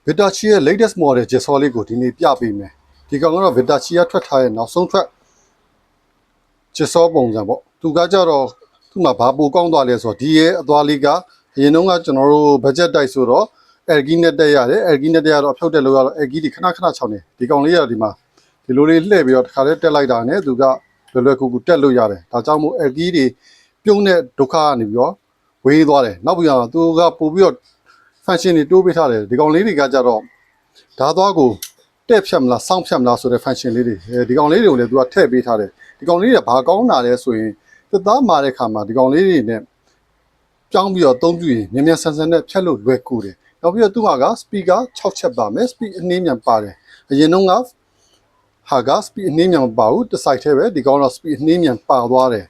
Vitachi ရဲ့ latest model ဂျက်ဆော်လေးကိုဒီနေ့ပြပေးမယ်ဒီကောင်ကတော့ Vitachi ကထွက်ထားတဲ့နောက်ဆုံးထွက်ဂျက်ဆော်ပုံစံပေါ့သူကကြတော့သူ့မှာဘာပိုကောင်းသွားလဲဆိုတော့ဒီရဲ့အသွားလေးကအရင်တုန်းကကျွန်တော်တို့ budget တိုက်ဆိုတော့ Elgi နဲ့တက်ရတယ် Elgi နဲ့တက်ရတော့အဖြုတ်တက်လို့ရတော့ Elgi ဒီခဏချောင်းနေဒီကောင်လေးကဒီမှာဒီလိုလေးလှည့်ပြီးတော့တစ်ခါလေးတက်လိုက်တာနဲ့သူကလွယ်ကူကူတက်လို့ရတယ်ဒါကြောင့်မို့ Elgi တွေပြုံးတဲ့ဒုက္ခကနေပြီးတော့ဝေးသွားတယ်နောက်ပြီးတော့သူကပို့ပြီးတော့ function တွေတိုးပေးထားတယ်ဒီကောင်လေးတွေကကြတော့ဓာတ်သွားကိုတက်ဖြတ်မလားစောင့်ဖြတ်မလားဆိုတဲ့ function လေးတွေဒီကောင်လေးတွေကိုလည်းသူကထည့်ပေးထားတယ်ဒီကောင်လေးတွေကဘာကောင်းတာလဲဆိုရင်သက်သားမာတဲ့ခါမှာဒီကောင်လေးတွေနဲ့ပြောင်းပြီးတော့သုံးပြရင်မြန်ဆန်ဆန်နဲ့ဖြတ်လို့လွယ်ကူတယ်နောက်ပြီးတော့သူ့ဟာက speaker 6ချက်ပါမယ် speed အနည်းမြန်ပါတယ်အရင်တုန်းကဟာက speed အနည်းမြန်မပါဘူးတစ် site ထဲပဲဒီကောင်တော့ speed အနည်းမြန်ပါသွားတယ်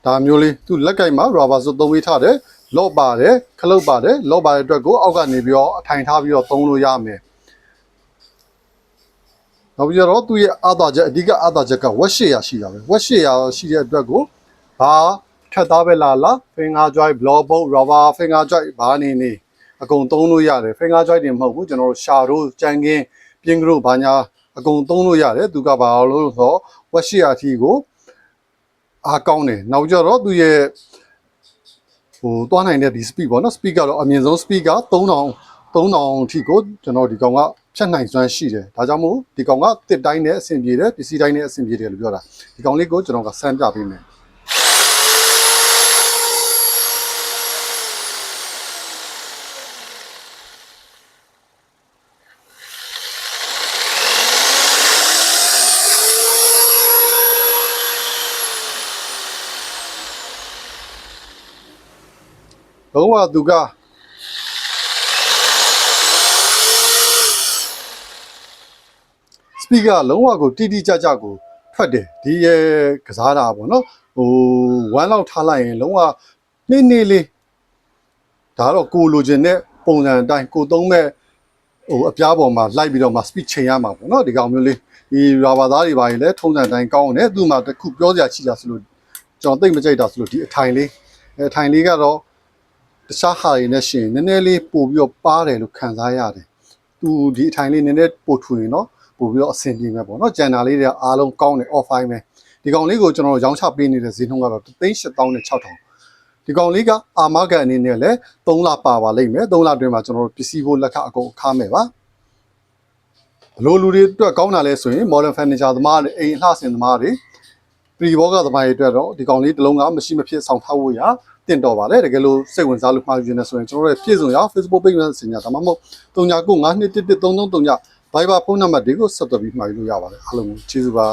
ဒါမျိုးလေးသူလက်ကင်မှာ rubber ဆိုသုံးပေးထားတယ်လော့ပါတယ်ခလုတ်ပါတယ်လော့ပါတဲ့အတွက်ကိုအောက်ကနေပြီးတော့အထိုင်ထားပြီးတော့သုံးလို့ရမယ်နောက်ပြီးတော့သူ့ရဲ့အာသာချက်အဓိကအာသာချက်ကဝက်ရှေ့ရရှိတာပဲဝက်ရှေ့ရရှိတဲ့အတွက်ကိုဘာထက်သားပဲလာ finger joint blow bolt rubber finger joint ဘာနေအကုန်သုံးလို့ရတယ် finger joint တွေမဟုတ်ဘူးကျွန်တော်တို့ရှာတို့ကြမ်းကင်းပြင်းကလို့ဘာညာအကုန်သုံးလို့ရတယ်သူကဘာလို့ဆိုတော့ဝက်ရှေ့ရအထီကိုအားကောင်းတယ်နောက်ကြတော့သူ့ရဲ့သွားနိုင်တဲ့ဒီ speed ပေါ့နော် speed ကတော့အမြင့်ဆုံး speed က3000အထိကိုကျွန်တော်ဒီကောင်ကဖြတ်နိုင်စွမ်းရှိတယ်ဒါကြောင့်မို့ဒီကောင်ကတစ်တိုင်းနဲ့အဆင်ပြေတယ်ပစ္စည်းတိုင်းနဲ့အဆင်ပြေတယ်လို့ပြောတာဒီကောင်လေးကိုကျွန်တော်ကစမ်းပြပေးမယ်လုံးဝသူကစပီကာလုံးဝကိုတိတိကျကျကိုထွက်တယ်ဒီရဲ့ကစားတာပေါ့နော်ဝမ်းလောက်ထားလိုက်ရင်လုံးဝနေလေးဒါတော့ကိုလိုချင်တဲ့ပုံစံအတိုင်းကိုသုံးမဲ့အပြားပေါ်မှာလိုက်ပြီးတော့မှ speed ချိန်ရမှာပေါ့နော်ဒီကောင်မျိုးလေးဒီ rubber သားတွေပါရင်လည်းထုံးစံတိုင်းကောင်းတယ်သူ့မှာတခုပြောစရာရှိတာဆိုလို့ကျွန်တော်သိမကြိုက်တာဆိုလို့ဒီအထိုင်လေးကတော့တခြားဟာတွေနဲ့ရှင်နည်းနည်းလေးပို့ပြီးတော့ပါတယ်လို့ခံစားရတယ်သူဒီအထိုင်လေးနည်းနည်းပို့ထွင်နော်ပို့ပြီးတော့အဆင်ပြေမယ်ပေါ့နော်ကျန်တာလေးတွေအားလုံးကောင်းတယ် off-fine ပဲဒီကောင်လေးကိုကျွန်တော်ရောင်းချပေးနေတဲ့ဈေးနှုန်းကတော့3,86000ဒီကောင်လေးကအာမကန်အနေနဲ့လည်း3လပါလိမ့်မယ်3လအတွင်းမှာကျွန်တော်တို့ပစ္စည်းဖို့လက်ခအကုန်ခါမယ်ပါဘလို့လူတွေအတွက်ကောင်းတာလဲဆိုရင် modern furniture သမားတွေအိမ်အလှဆင်သမားတွေပြည်ဘောကသမားတွေအတွက်တော့ဒီကောင်လေးတစ်လုံးကမရှိမဖြစ်ဆောင်ထားဖို့ရတင့်တော်ပါလေတကယ်လို့စိတ်ဝင်စားလို့မှာယူနေဆိုရင်ကျွန်တော်တို့ပြည့်စုံရ Facebook page နဲ့ဆင်ညာဒါမှမဟုတ်39921133 Viber ဖုန်းနံပါတ်တွေကိုဆက်သွယ်ပြီးမှာယူလို့ရပါတယ်အားလုံးကျေးဇူးပါ